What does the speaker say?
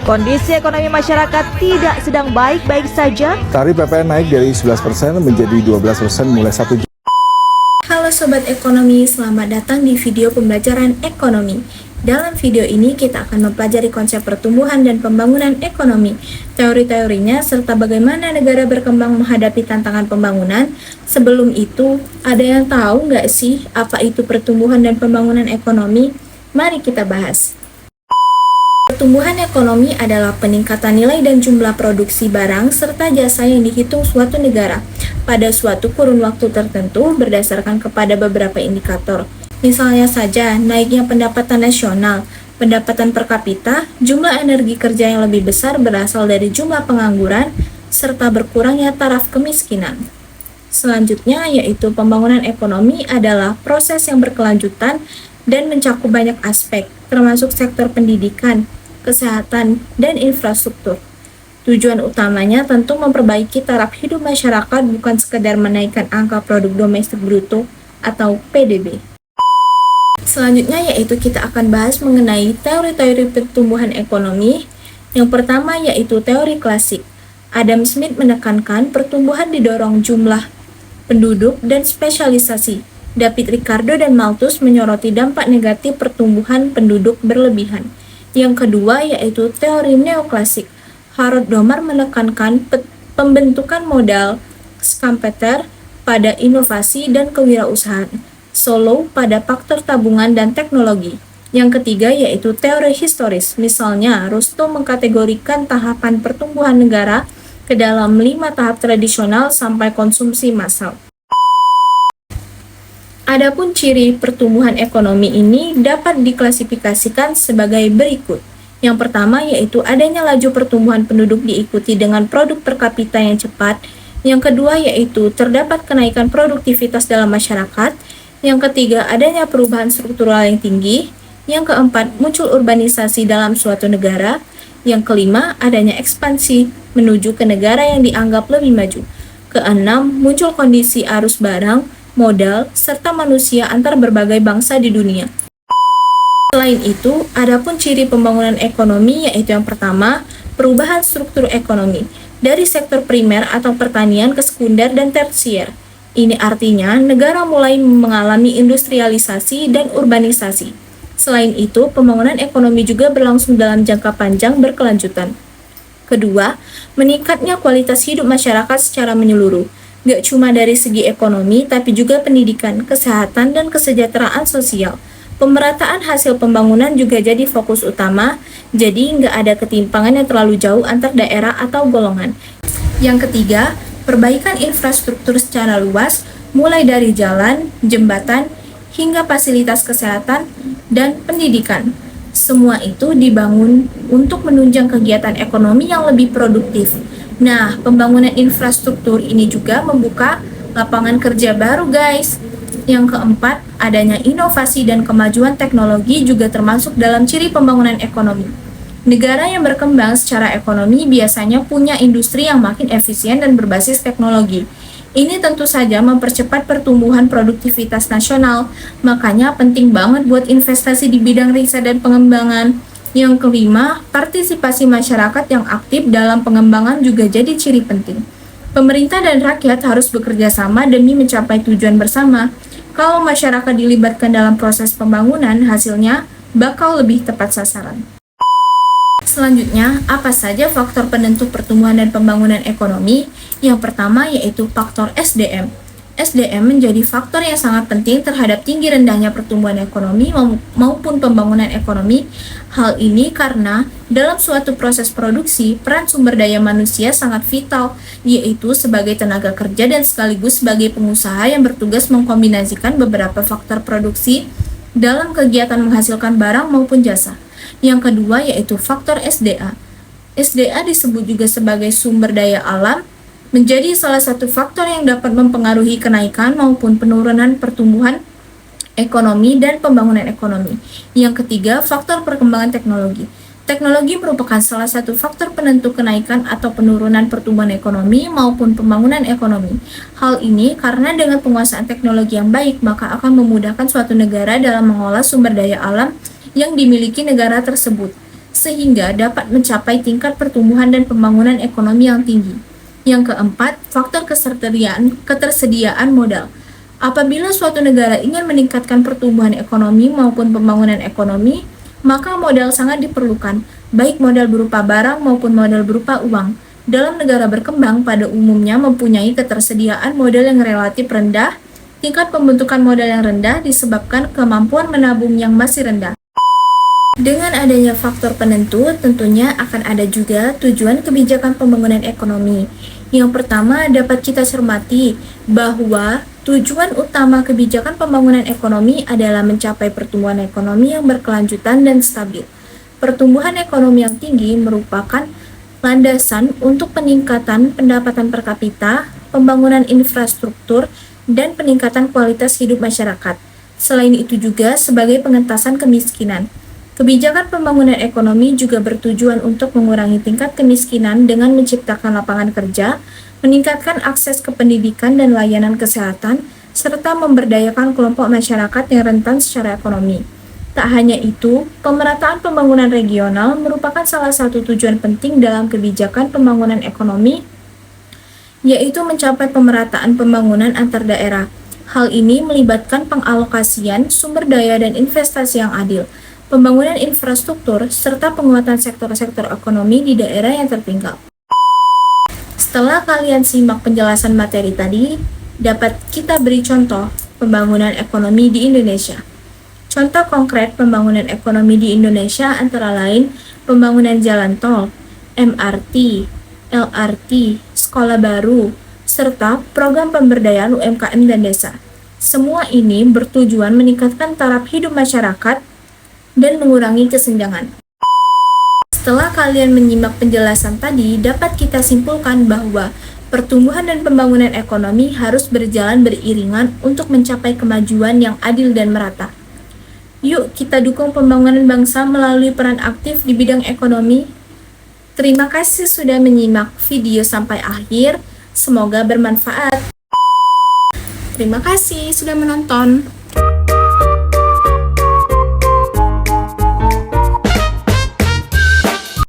Kondisi ekonomi masyarakat tidak sedang baik-baik saja. Tarif PPN naik dari 11% menjadi 12% mulai 1 Juli. Halo Sobat Ekonomi, selamat datang di video pembelajaran ekonomi. Dalam video ini kita akan mempelajari konsep pertumbuhan dan pembangunan ekonomi, teori-teorinya, serta bagaimana negara berkembang menghadapi tantangan pembangunan. Sebelum itu, ada yang tahu nggak sih apa itu pertumbuhan dan pembangunan ekonomi? Mari kita bahas. Pertumbuhan ekonomi adalah peningkatan nilai dan jumlah produksi barang serta jasa yang dihitung suatu negara pada suatu kurun waktu tertentu berdasarkan kepada beberapa indikator. Misalnya saja, naiknya pendapatan nasional, pendapatan per kapita, jumlah energi kerja yang lebih besar berasal dari jumlah pengangguran, serta berkurangnya taraf kemiskinan. Selanjutnya, yaitu pembangunan ekonomi adalah proses yang berkelanjutan dan mencakup banyak aspek, termasuk sektor pendidikan, kesehatan, dan infrastruktur. Tujuan utamanya tentu memperbaiki taraf hidup masyarakat, bukan sekedar menaikkan angka produk domestik bruto atau PDB. Selanjutnya yaitu kita akan bahas mengenai teori-teori pertumbuhan ekonomi. Yang pertama yaitu teori klasik. Adam Smith menekankan pertumbuhan didorong jumlah penduduk dan spesialisasi. David Ricardo dan Malthus menyoroti dampak negatif pertumbuhan penduduk berlebihan. Yang kedua yaitu teori neoklasik. Harold Domar menekankan pembentukan modal Schumpeter pada inovasi dan kewirausahaan, Solow pada faktor tabungan dan teknologi. Yang ketiga yaitu teori historis. Misalnya, Rostow mengkategorikan tahapan pertumbuhan negara ke dalam 5 tahap tradisional sampai konsumsi massal. Adapun ciri pertumbuhan ekonomi ini dapat diklasifikasikan sebagai berikut. Yang pertama yaitu adanya laju pertumbuhan penduduk diikuti dengan produk per kapita yang cepat. Yang kedua yaitu terdapat kenaikan produktivitas dalam masyarakat. Yang ketiga adanya perubahan struktural yang tinggi. Yang keempat muncul urbanisasi dalam suatu negara. Yang kelima adanya ekspansi menuju ke negara yang dianggap lebih maju. Keenam muncul kondisi arus barang, modal, serta manusia antar berbagai bangsa di dunia. Selain itu, adapun ciri pembangunan ekonomi yaitu yang pertama, perubahan struktur ekonomi dari sektor primer atau pertanian ke sekunder dan tersier. Ini artinya negara mulai mengalami industrialisasi dan urbanisasi. Selain itu, pembangunan ekonomi juga berlangsung dalam jangka panjang berkelanjutan. Kedua, meningkatnya kualitas hidup masyarakat secara menyeluruh. Gak cuma dari segi ekonomi, tapi juga pendidikan, kesehatan, dan kesejahteraan sosial. Pemerataan hasil pembangunan juga jadi fokus utama, jadi nggak ada ketimpangan yang terlalu jauh antar daerah atau golongan. Yang ketiga, perbaikan infrastruktur secara luas, mulai dari jalan, jembatan, hingga fasilitas kesehatan dan pendidikan. Semua itu dibangun untuk menunjang kegiatan ekonomi yang lebih produktif. Nah, pembangunan infrastruktur ini juga membuka lapangan kerja baru, guys. Yang keempat, adanya inovasi dan kemajuan teknologi juga termasuk dalam ciri pembangunan ekonomi. Negara yang berkembang secara ekonomi biasanya punya industri yang makin efisien dan berbasis teknologi. Ini tentu saja mempercepat pertumbuhan produktivitas nasional, makanya penting banget buat investasi di bidang riset dan pengembangan. Yang kelima, partisipasi masyarakat yang aktif dalam pengembangan juga jadi ciri penting. Pemerintah dan rakyat harus bekerja sama demi mencapai tujuan bersama. Kalau masyarakat dilibatkan dalam proses pembangunan, hasilnya bakal lebih tepat sasaran. Selanjutnya, apa saja faktor penentu pertumbuhan dan pembangunan ekonomi? Yang pertama yaitu faktor SDM. SDM menjadi faktor yang sangat penting terhadap tinggi rendahnya pertumbuhan ekonomi maupun pembangunan ekonomi. Hal ini karena dalam suatu proses produksi, peran sumber daya manusia sangat vital, yaitu sebagai tenaga kerja dan sekaligus sebagai pengusaha yang bertugas mengkombinasikan beberapa faktor produksi dalam kegiatan menghasilkan barang maupun jasa. Yang kedua yaitu faktor SDA. SDA disebut juga sebagai sumber daya alam, menjadi salah satu faktor yang dapat mempengaruhi kenaikan maupun penurunan pertumbuhan ekonomi dan pembangunan ekonomi. Yang ketiga, faktor perkembangan teknologi. Teknologi merupakan salah satu faktor penentu kenaikan atau penurunan pertumbuhan ekonomi maupun pembangunan ekonomi. Hal ini karena dengan penguasaan teknologi yang baik, maka akan memudahkan suatu negara dalam mengolah sumber daya alam yang dimiliki negara tersebut. sehingga dapat mencapai tingkat pertumbuhan dan pembangunan ekonomi yang tinggi. Yang keempat, faktor ketersediaan modal. Apabila suatu negara ingin meningkatkan pertumbuhan ekonomi maupun pembangunan ekonomi, maka modal sangat diperlukan, baik modal berupa barang maupun modal berupa uang. Dalam negara berkembang, pada umumnya mempunyai ketersediaan modal yang relatif rendah. Tingkat pembentukan modal yang rendah disebabkan kemampuan menabung yang masih rendah. Dengan adanya faktor penentu, tentunya akan ada juga tujuan kebijakan pembangunan ekonomi. Yang pertama, dapat kita cermati bahwa tujuan utama kebijakan pembangunan ekonomi adalah mencapai pertumbuhan ekonomi yang berkelanjutan dan stabil. Pertumbuhan ekonomi yang tinggi merupakan landasan untuk peningkatan pendapatan per kapita, pembangunan infrastruktur, dan peningkatan kualitas hidup masyarakat. Selain itu juga sebagai pengentasan kemiskinan. Kebijakan pembangunan ekonomi juga bertujuan untuk mengurangi tingkat kemiskinan dengan menciptakan lapangan kerja, meningkatkan akses ke pendidikan dan layanan kesehatan, serta memberdayakan kelompok masyarakat yang rentan secara ekonomi. Tak hanya itu, pemerataan pembangunan regional merupakan salah satu tujuan penting dalam kebijakan pembangunan ekonomi, yaitu mencapai pemerataan pembangunan antar daerah. Hal ini melibatkan pengalokasian sumber daya dan investasi yang adil, pembangunan infrastruktur, serta penguatan sektor-sektor ekonomi di daerah yang tertinggal. Setelah kalian simak penjelasan materi tadi, dapat kita beri contoh pembangunan ekonomi di Indonesia. Contoh konkret pembangunan ekonomi di Indonesia antara lain pembangunan jalan tol, MRT, LRT, sekolah baru, serta program pemberdayaan UMKM dan desa. Semua ini bertujuan meningkatkan taraf hidup masyarakat dan mengurangi kesenjangan. Setelah kalian menyimak penjelasan tadi, dapat kita simpulkan bahwa pertumbuhan dan pembangunan ekonomi harus berjalan beriringan untuk mencapai kemajuan yang adil dan merata. Yuk kita dukung pembangunan bangsa melalui peran aktif di bidang ekonomi. Terima kasih sudah menyimak video sampai akhir, semoga bermanfaat. Terima kasih sudah menonton.